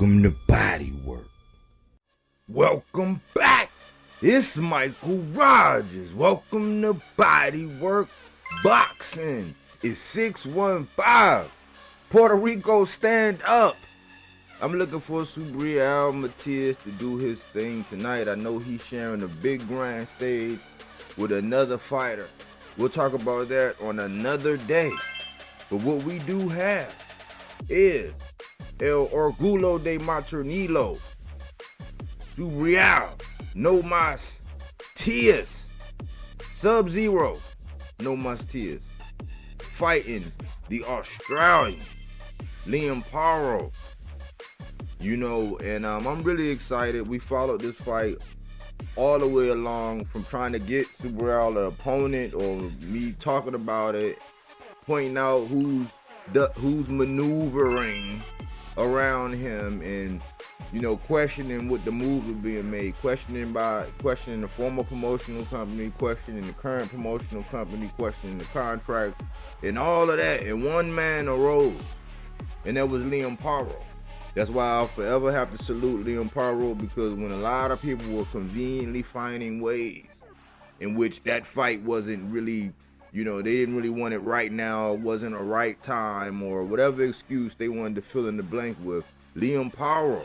Welcome to Bodywork. Welcome back. It's Michael Rogers. Welcome to Bodywork Boxing. It's 615. Puerto Rico Stand Up. I'm looking for Subriel Matias to do his thing tonight. I know he's sharing a big grand stage with another fighter. We'll talk about that on another day. But what we do have is El Orgullo de Maternilo, Subriel Matias, Sub-Zero Matias, fighting the Australian Liam Paro. And I'm really excited. We followed this fight all the way along, from trying to get Subriel an opponent, or me talking about it, pointing out who's maneuvering around him, and questioning what the moves are being made, questioning the former promotional company, questioning the current promotional company, questioning the contracts, and all of that. And one man arose, and that was Liam Paro. That's why I'll forever have to salute Liam Paro, because when a lot of people were conveniently finding ways in which that fight wasn't really, they didn't really want it right now, it wasn't a right time, or whatever excuse they wanted to fill in the blank with, Liam Paro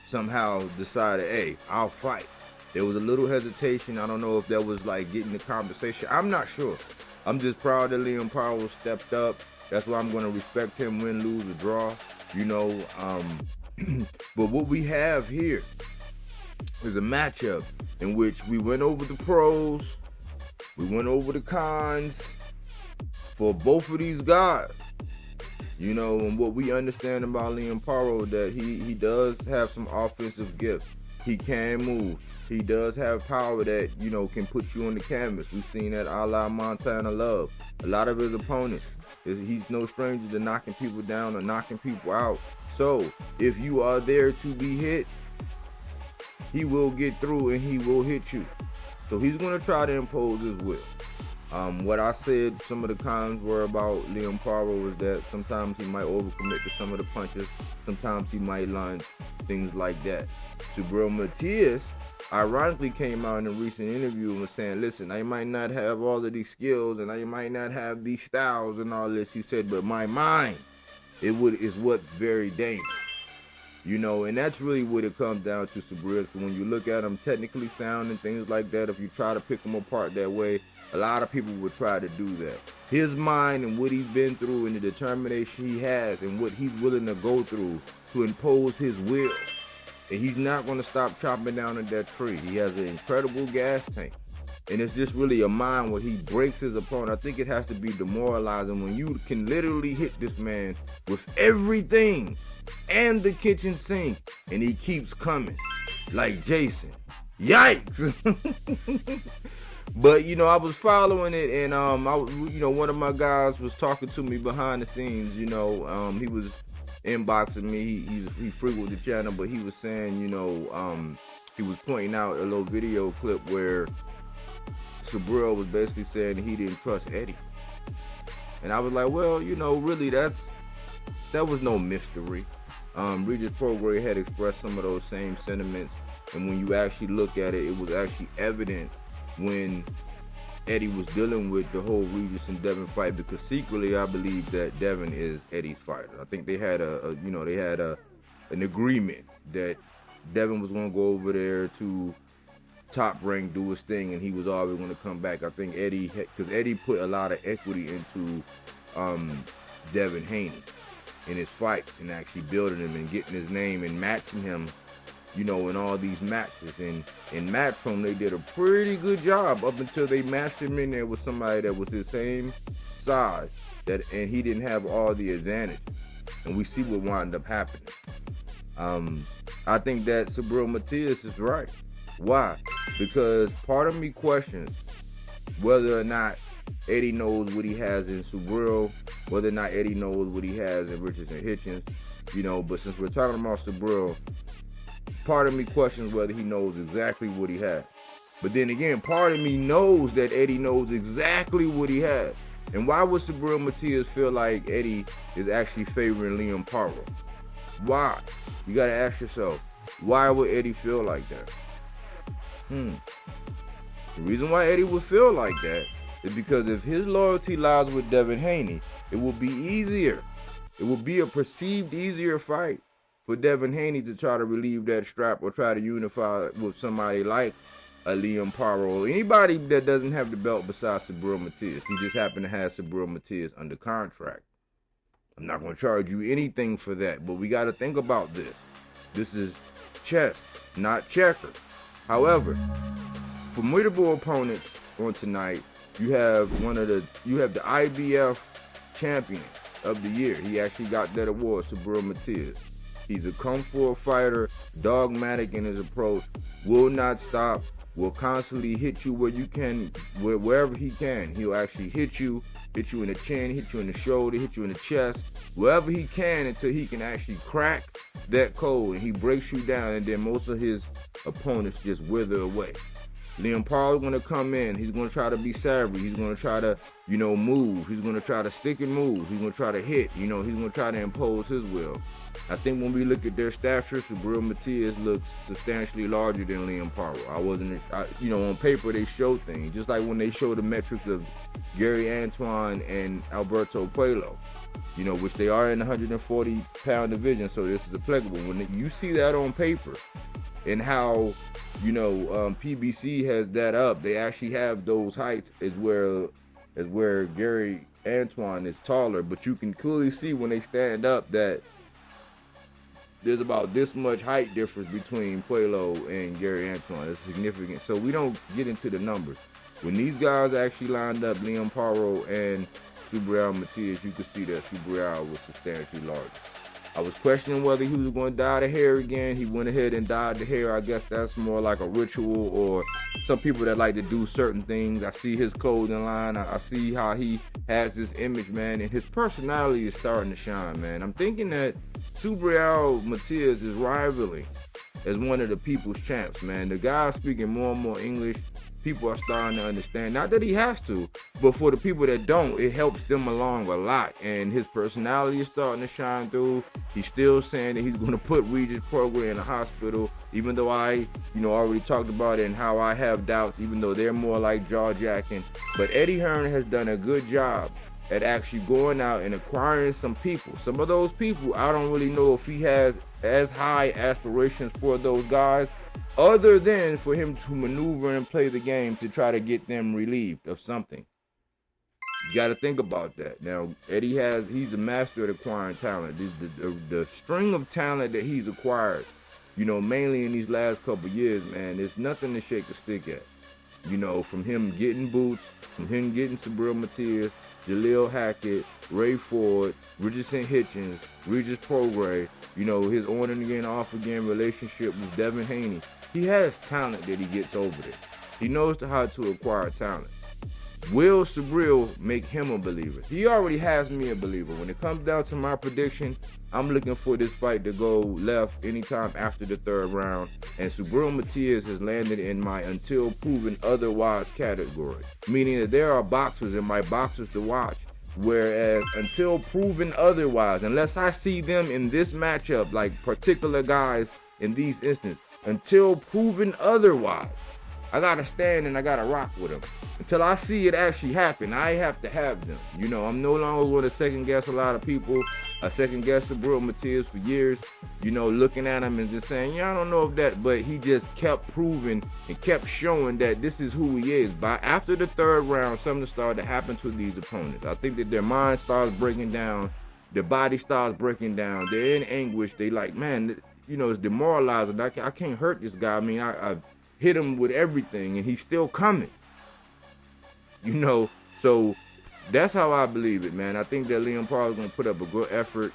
somehow decided, hey, I'll fight. There was a little hesitation. I don't know if that was like getting the conversation. I'm not sure. I'm just proud that Liam Paro stepped up. That's why I'm going to respect him, win, lose, or draw. But what we have here is a matchup in which we went over the pros, we went over the cons for both of these guys. And what we understand about Liam Paro, that he does have some offensive gift. He can move. He does have power that, can put you on the canvas. We've seen that a la Montana Love. A lot of his opponents, he's no stranger to knocking people down or knocking people out. So if you are there to be hit, he will get through and he will hit you. So he's going to try to impose his will. What I said, some of the cons were about Liam Paro was that sometimes he might overcommit to some of the punches. Sometimes he might lunge, things like that. Subriel Matias ironically came out in a recent interview and was saying, listen, I might not have all of these skills and I might not have these styles and all this. He said, but my mind, is what's very dangerous. And that's really what it comes down to, Subriel. When you look at him technically sound and things like that, if you try to pick him apart that way, a lot of people would try to do that. His mind and what he's been through and the determination he has and what he's willing to go through to impose his will. And he's not going to stop chopping down at that tree. He has an incredible gas tank. And it's just really a mind where he breaks his opponent. I think it has to be demoralizing when you can literally hit this man with everything and the kitchen sink, and he keeps coming like Jason. Yikes! But I was following it, and one of my guys was talking to me behind the scenes. He was inboxing me. He frequent the channel, but he was saying, he was pointing out a little video clip where Subriel was basically saying he didn't trust Eddie. And I was like, well, really that was no mystery. Regis Prograis had expressed some of those same sentiments, and when you actually look at it, it was actually evident when Eddie was dealing with the whole Regis and Devin fight, because secretly I believe that Devin is Eddie's fighter. I think they had an agreement that Devin was going to go over there to Top Rank, do his thing, and he was always going to come back. I think Eddie, because Eddie put a lot of equity into Devin Haney in his fights and actually building him and getting his name and matching him, in all these matches. And in Matchroom, they did a pretty good job up until they matched him in there with somebody that was his same size, and he didn't have all the advantages. And we see what wound up happening. I think that Subriel Matias is right. Why? Because part of me questions whether or not Eddie knows what he has in Subriel, whether or not Eddie knows what he has in Richardson Hitchens, but since we're talking about Subriel, part of me questions whether he knows exactly what he has. But then again, part of me knows that Eddie knows exactly what he has. And why would Subriel Matias feel like Eddie is actually favoring Liam Paro? Why? You gotta ask yourself, why would Eddie feel like that? The reason why Eddie would feel like that is because if his loyalty lies with Devin Haney, it will be easier. It will be a perceived easier fight for Devin Haney to try to relieve that strap or try to unify with somebody like a Liam Paro or anybody that doesn't have the belt besides Subriel Matias. He just happened to have Subriel Matias under contract. I'm not going to charge you anything for that, but we got to think about this. This is chess, not checker. However, formidable opponents on tonight. You have the IBF champion of the year. He actually got that award, Subriel Matias. He's a kung fu fighter, dogmatic in his approach, will not stop, will constantly hit you where you can, wherever he can. He'll actually hit you in the chin, hit you in the shoulder, hit you in the chest, wherever he can until he can actually crack that code and he breaks you down, and then most of his opponents just wither away. Liam Paro is going to come in. He's going to try to be savvy. He's going to try to, move. He's going to try to stick and move. He's going to try to hit. He's going to try to impose his will. I think when we look at their stature, Subriel Matias looks substantially larger than Liam Paro. On paper they show things, just like when they show the metrics of Gary Antoine and Alberto Puello, which they are in the 140-pound division, so this is applicable. When you see that on paper and how, PBC has that up, they actually have those heights as where Gary Antoine is taller, but you can clearly see when they stand up that there's about this much height difference between Puello and Gary Antoine. It's significant. So we don't get into the numbers. When these guys actually lined up, Liam Paro and Subriel Matias, you could see that Subriel was substantially larger. I was questioning whether he was going to dye the hair again. He went ahead and dyed the hair. I guess that's more like a ritual, or some people that like to do certain things. I see his clothing line. I see how he has this image, man, and his personality is starting to shine, man. I'm thinking that Subriel Matias is rivaling as one of the people's champs, man. The guy's speaking more and more English. People are starting to understand. Not that he has to, but for the people that don't, it helps them along a lot. And his personality is starting to shine through. He's still saying that he's going to put Regis Prograis in the hospital, even though I, already talked about it and how I have doubts, even though they're more like jaw-jacking. But Eddie Hearn has done a good job at actually going out and acquiring some people. Some of those people, I don't really know if he has as high aspirations for those guys, other than for him to maneuver and play the game to try to get them relieved of something. You got to think about that. Now, Eddie he's a master at acquiring talent. The string of talent that he's acquired, mainly in these last couple years, man, there's nothing to shake the stick at. From him getting Boots, from him getting Subriel Matias, Jaleel Hackett, Ray Ford, Richardson Hitchens, Regis Prograis, his on and again, off again relationship with Devin Haney. He has talent that he gets over there. He knows how to acquire talent. Will Subriel make him a believer? He already has me a believer. When it comes down to my prediction, I'm looking for this fight to go left anytime after the third round. And Subriel Matias has landed in my until proven otherwise category. Meaning that there are boxers in my boxers to watch. Whereas until proven otherwise, unless I see them in this matchup, like particular guys in these instances, until proven otherwise, I gotta stand and I gotta rock with them. Until I see it actually happen, I have to have them. I'm no longer going to second guess a lot of people. I second guessed Subriel Matias for years, looking at him and just saying, I don't know if that, but he just kept proving and kept showing that this is who he is. After the third round, something started to happen to these opponents. I think that their mind starts breaking down, their body starts breaking down, they're in anguish. They like, man, it's demoralizing. I can't hurt this guy. I mean, I hit him with everything and he's still coming. So that's how I believe it, man. I think that Liam Paro is going to put up a good effort.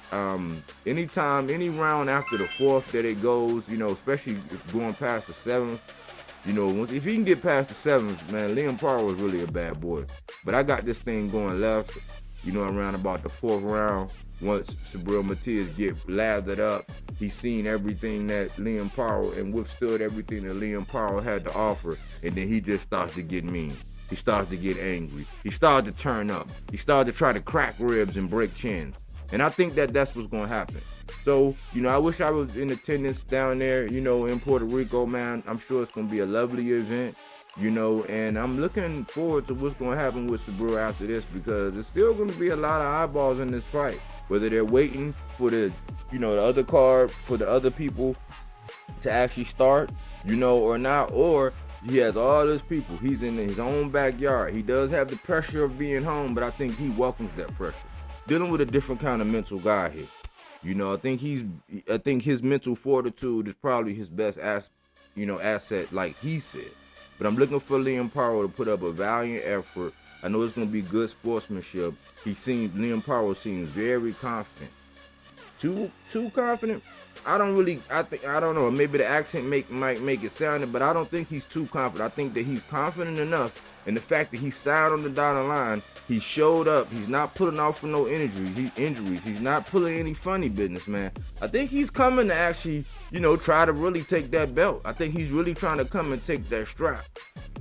Anytime, any round after the fourth that it goes, especially going past the seventh, if he can get past the seventh, man, Liam Paro is really a bad boy. But I got this thing going left, around about the fourth round. Once Subriel Matias get lathered up, he's seen everything that Liam Paro and withstood everything that Liam Paro had to offer, and then he just starts to get mean. He starts to get angry. He started to turn up. He started to try to crack ribs and break chins. And I think that that's what's going to happen. So, you know, I wish I was in attendance down there, you know, in Puerto Rico, man. I'm sure it's going to be a lovely event, you know, and I'm looking forward to what's going to happen with Subriel after this, because there's still going to be a lot of eyeballs in this fight, whether they're waiting for the, you know, the other card, for the other people to actually start, you know, or not, or he has all those people. He's in his own backyard. He does have the pressure of being home, but I think he welcomes that pressure. Dealing with a different kind of mental guy here. You know, I think his mental fortitude is probably his best asset, like he said. But I'm looking for Liam Paro to put up a valiant effort. I know it's gonna be good sportsmanship. Liam Paro seems very confident. Too confident? I don't know. Maybe the accent might make it sounded, but I don't think he's too confident. I think that he's confident enough, and the fact that he signed on the dotted line, he showed up. He's not pulling off for no injuries. He's not pulling any funny business, man. I think he's coming to actually, you know, try to really take that belt. I think he's really trying to come and take that strap.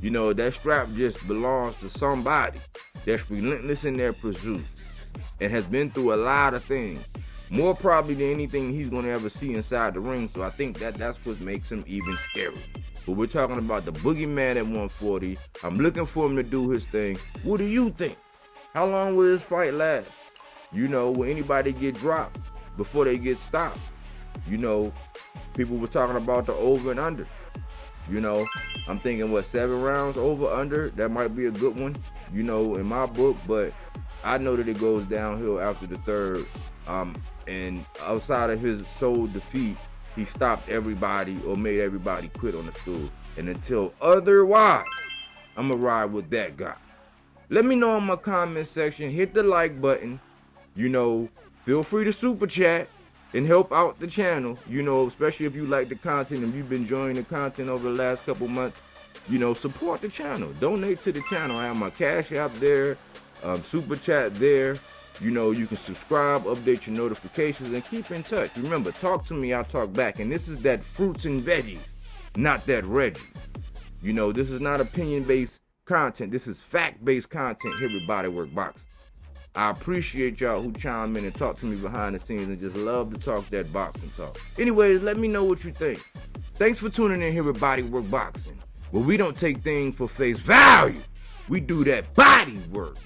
You know, that strap just belongs to somebody that's relentless in their pursuit and has been through a lot of things. More probably than anything he's going to ever see inside the ring. So I think that's what makes him even scary. But we're talking about the boogeyman at 140. I'm looking for him to do his thing. What do you think? How long will this fight last? You know, will anybody get dropped before they get stopped? You know, people were talking about the over and under. You know, I'm thinking, 7 rounds over, under? That might be a good one, you know, in my book. But I know that it goes downhill after the third. And outside of his sole defeat, he stopped everybody or made everybody quit on the stool. And until otherwise, I'm going to ride with that guy. Let me know in my comment section. Hit the like button. You know, feel free to super chat and help out the channel. You know, especially if you like the content and you've been enjoying the content over the last couple months. You know, support the channel. Donate to the channel. I have my Cash App there. Super chat there. You know, you can subscribe, update your notifications, and keep in touch. Remember, talk to me, I'll talk back. And this is that fruits and veggies, not that Reggie. You know, this is not opinion-based content. This is fact-based content here with BodyWorkBoxing. I appreciate y'all who chime in and talk to me behind the scenes and just love to talk that boxing talk. Anyways, let me know what you think. Thanks for tuning in here with BodyWorkBoxing, where we don't take things for face value. We do that body work.